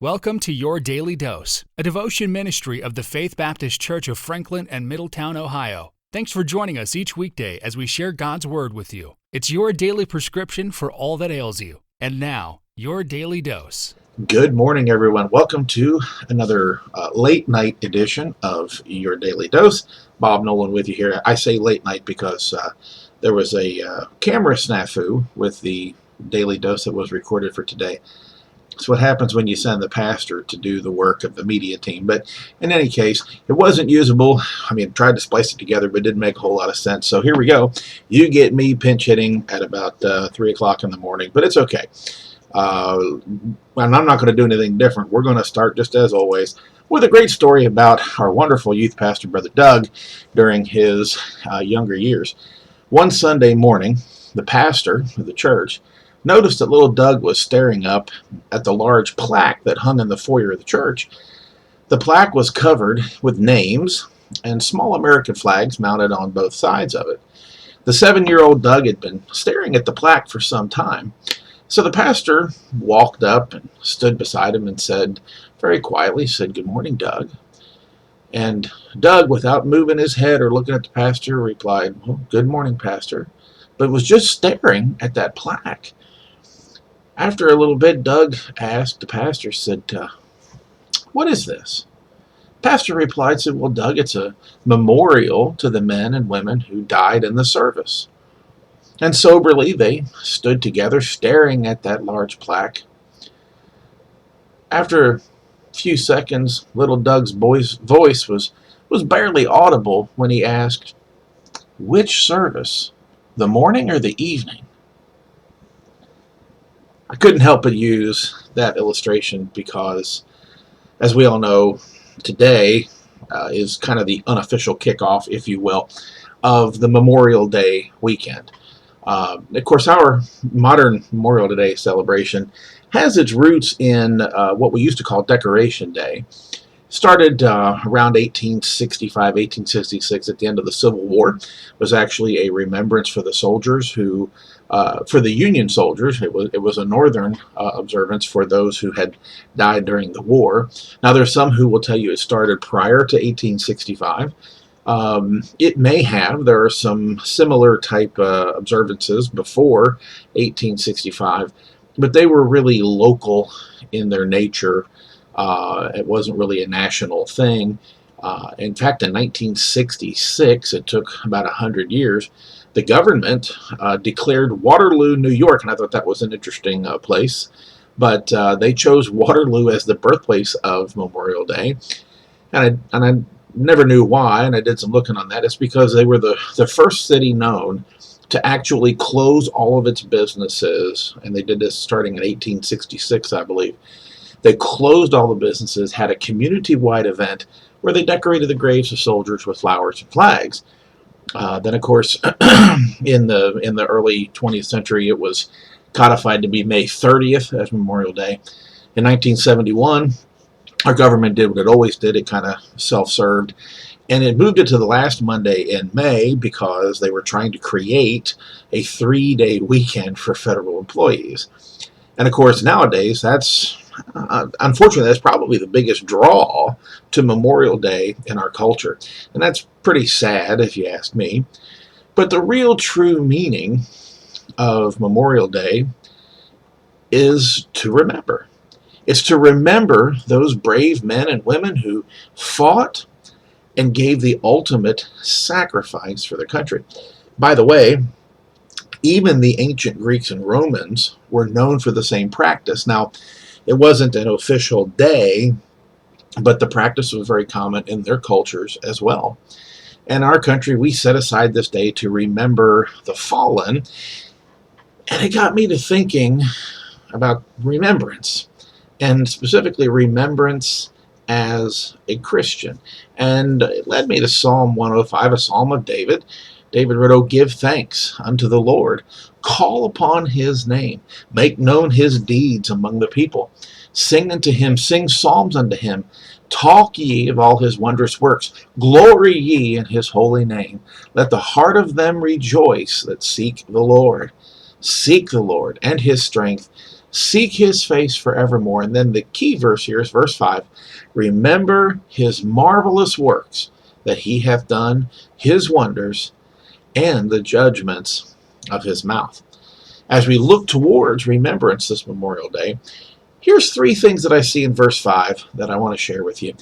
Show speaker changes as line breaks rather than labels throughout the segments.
Welcome to Your Daily Dose, a devotion ministry of the Faith Baptist Church of Franklin and Middletown, Ohio. Thanks for joining us each weekday as we share God's Word with you. It's your daily prescription for all that ails you. And now, Your Daily Dose.
Good morning, everyone. Welcome to another late night edition of Your Daily Dose. Bob Nolan with you here. I say late night because there was a camera snafu with the Daily Dose that was recorded for today. It's what happens when you send the pastor to do the work of the media team. But in any case, it wasn't usable. I tried to splice it together, but it didn't make a whole lot of sense. So here we go. You get me pinch hitting at about 3 o'clock in the morning, but it's okay. And I'm not going to do anything different. We're going to start, just as always, with a great story about our wonderful youth pastor, Brother Doug, during his younger years. One Sunday morning, the pastor of the church noticed that little Doug was staring up at the large plaque that hung in the foyer of the church. The plaque was covered with names and small American flags mounted on both sides of it. The 7-year-old Doug had been staring at the plaque for some time, so the pastor walked up and stood beside him and said, very quietly, "Good morning, Doug." And Doug, without moving his head or looking at the pastor, replied, "Well, good morning, Pastor," but was just staring at that plaque. After a little bit, Doug asked the pastor, "What is this?" Pastor replied, "Well, Doug, it's a memorial to the men and women who died in the service." And soberly, they stood together, staring at that large plaque. After a few seconds, little Doug's voice was barely audible when he asked, "Which service, the morning or the evening?" I couldn't help but use that illustration because, as we all know, today is kind of the unofficial kickoff, if you will, of the Memorial Day weekend. Of course, our modern Memorial Day celebration has its roots in what we used to call Decoration Day. Started around 1865, 1866, at the end of the Civil War. It was actually a remembrance for the soldiers who, for the Union soldiers. It was a northern observance for those who had died during the war. Now, there's some who will tell you it started prior to 1865. It may have. There are some similar type observances before 1865, but they were really local in their nature. It wasn't really a national thing. In fact, in 1966, it took about 100 years, the government declared Waterloo, New York, and I thought that was an interesting place, but they chose Waterloo as the birthplace of Memorial Day, and I never knew why, and I did some looking on that. It's because they were the first city known to actually close all of its businesses, and they did this starting in 1866, I believe. They closed all the businesses, had a community-wide event where they decorated the graves of soldiers with flowers and flags. Then, of course, in the early 20th century, it was codified to be May 30th as Memorial Day. In 1971, our government did what it always did. It kind of self-served, and it moved it to the last Monday in May because they were trying to create a 3-day weekend for federal employees. And, of course, nowadays, unfortunately, that's probably the biggest draw to Memorial Day in our culture. And that's pretty sad, if you ask me. But the real true meaning of Memorial Day is to remember. It's to remember those brave men and women who fought and gave the ultimate sacrifice for their country. By the way, even the ancient Greeks and Romans were known for the same practice. Now, it wasn't an official day, but the practice was very common in their cultures as well. In our country, we set aside this day to remember the fallen, and it got me to thinking about remembrance, and specifically remembrance as a Christian. And it led me to Psalm 105, a psalm of David. David wrote, "Oh, give thanks unto the Lord. Call upon his name. Make known his deeds among the people. Sing unto him, sing psalms unto him. Talk ye of all his wondrous works. Glory ye in his holy name. Let the heart of them rejoice that seek the Lord. Seek the Lord and his strength. Seek his face forevermore. And then the key verse here is verse 5. Remember his marvelous works that he hath done, his wonders, and the judgments of his mouth. As we look towards remembrance this Memorial Day, here's three things that I see in verse 5 that I want to share with you.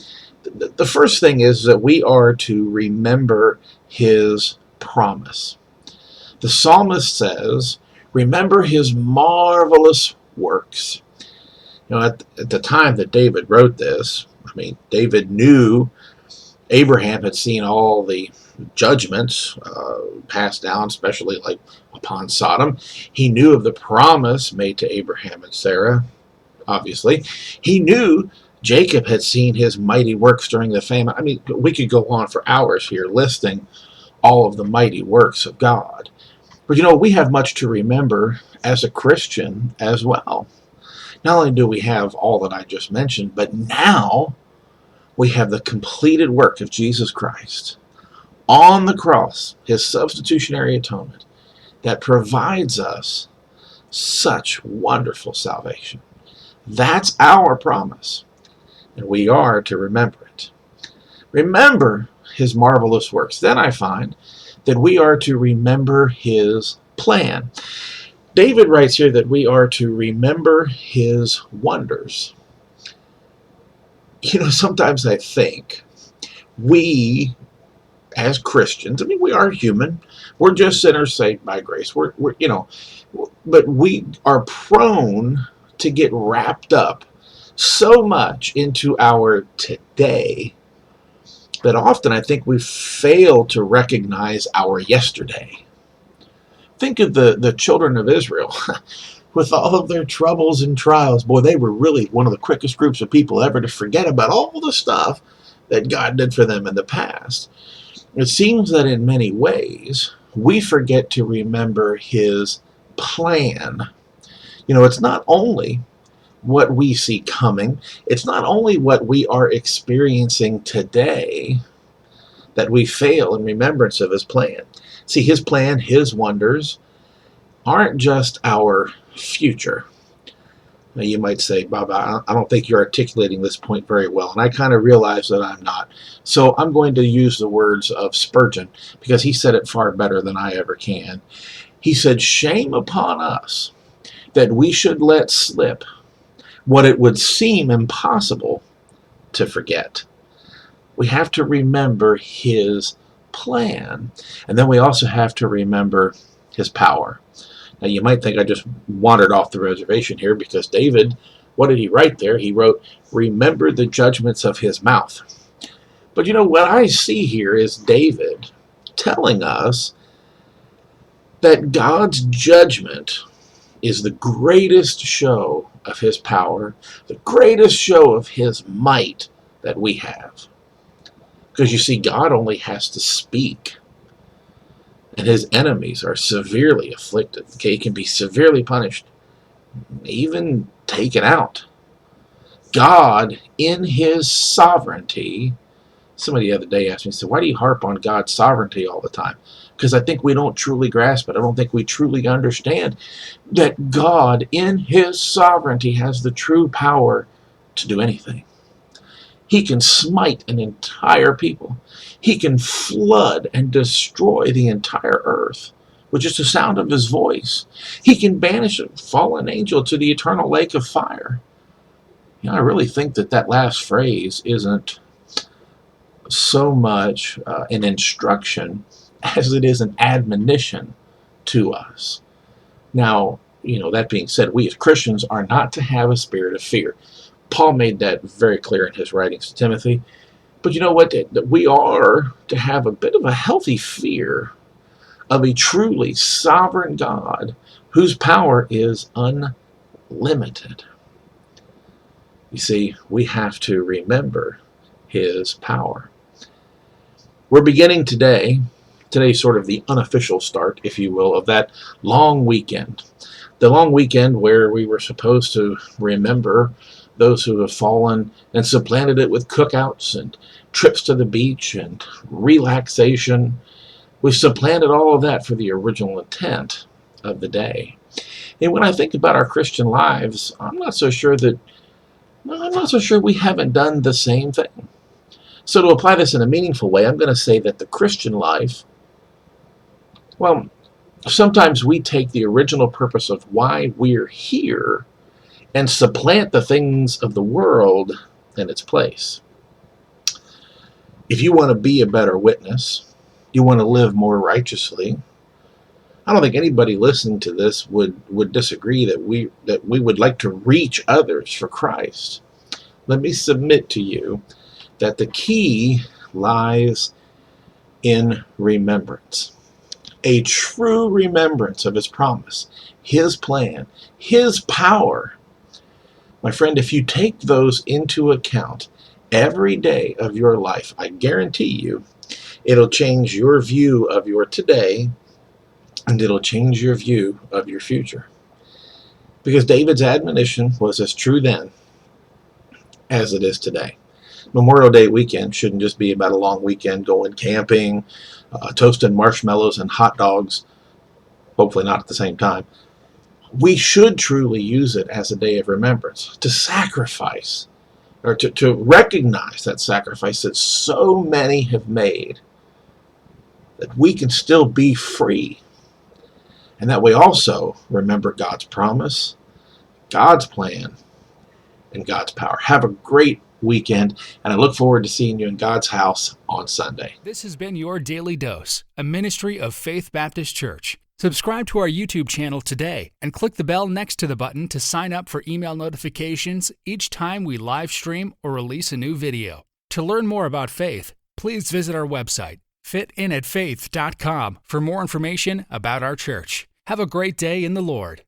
The first thing is that we are to remember his promise. The psalmist says, remember his marvelous works. At the time that David wrote this, David knew Abraham had seen all the judgments passed down, especially like upon Sodom. He knew of the promise made to Abraham and Sarah, obviously. He knew Jacob had seen his mighty works during the famine. We could go on for hours here listing all of the mighty works of God. But we have much to remember as a Christian as well. Not only do we have all that I just mentioned, but now we have the completed work of Jesus Christ on the cross, his substitutionary atonement, that provides us such wonderful salvation. That's our promise, and we are to remember it. Remember his marvelous works. Then I find that we are to remember his plan. David writes here that we are to remember his wonders. Sometimes I think we, as Christians, we are human. We're just sinners saved by grace. But we are prone to get wrapped up so much into our today that often I think we fail to recognize our yesterday. Think of the children of Israel. With all of their troubles and trials, boy, they were really one of the quickest groups of people ever to forget about all the stuff that God did for them in the past. It seems that in many ways, we forget to remember his plan. It's not only what we see coming, it's not only what we are experiencing today that we fail in remembrance of his plan. See, his plan, his wonders, aren't just our future. Now, you might say, Bob, I don't think you're articulating this point very well, and I kind of realize that I'm not. So I'm going to use the words of Spurgeon, because he said it far better than I ever can. He said, shame upon us that we should let slip what it would seem impossible to forget. We have to remember his plan, and then we also have to remember his power. Now, you might think I just wandered off the reservation here, because David, what did he write there? He wrote, remember the judgments of his mouth. But what I see here is David telling us that God's judgment is the greatest show of his power, the greatest show of his might that we have. Because you see, God only has to speak, and his enemies are severely afflicted. Okay, he can be severely punished, even taken out. God, in his sovereignty, somebody the other day asked me, said, why do you harp on God's sovereignty all the time? Because I think we don't truly grasp it. I don't think we truly understand that God, in his sovereignty, has the true power to do anything. He can smite an entire people. He can flood and destroy the entire earth with just the sound of his voice. He can banish a fallen angel to the eternal lake of fire. I really think that last phrase isn't so much an instruction as it is an admonition to us. Now, that being said, we as Christians are not to have a spirit of fear. Paul made that very clear in his writings to Timothy. But you know what? We are to have a bit of a healthy fear of a truly sovereign God whose power is unlimited. You see, we have to remember his power. We're beginning today. Today's sort of the unofficial start, if you will, of that long weekend. The long weekend where we were supposed to remember those who have fallen and supplanted it with cookouts and trips to the beach and relaxation. We've supplanted all of that for the original intent of the day. And when I think about our Christian lives, I'm not so sure we haven't done the same thing. So to apply this in a meaningful way, I'm going to say that the Christian life, well, sometimes we take the original purpose of why we're here and supplant the things of the world in its place. If you want to be a better witness, you want to live more righteously, I don't think anybody listening to this would disagree that we would like to reach others for Christ. Let me submit to you that the key lies in remembrance. A true remembrance of his promise, his plan, his power. My friend, if you take those into account every day of your life, I guarantee you, it'll change your view of your today, and it'll change your view of your future. Because David's admonition was as true then as it is today. Memorial Day weekend shouldn't just be about a long weekend going camping, toasting marshmallows and hot dogs, hopefully not at the same time. We should truly use it as a day of remembrance, to sacrifice, or to recognize that sacrifice that so many have made, that we can still be free. And that we also remember God's promise, God's plan, and God's power. Have a great weekend, and I look forward to seeing you in God's house on Sunday.
This has been your Daily Dose, a ministry of Faith Baptist Church. Subscribe to our YouTube channel today and click the bell next to the button to sign up for email notifications each time we live stream or release a new video. To learn more about faith, please visit our website, fitinatfaith.com, for more information about our church. Have a great day in the Lord.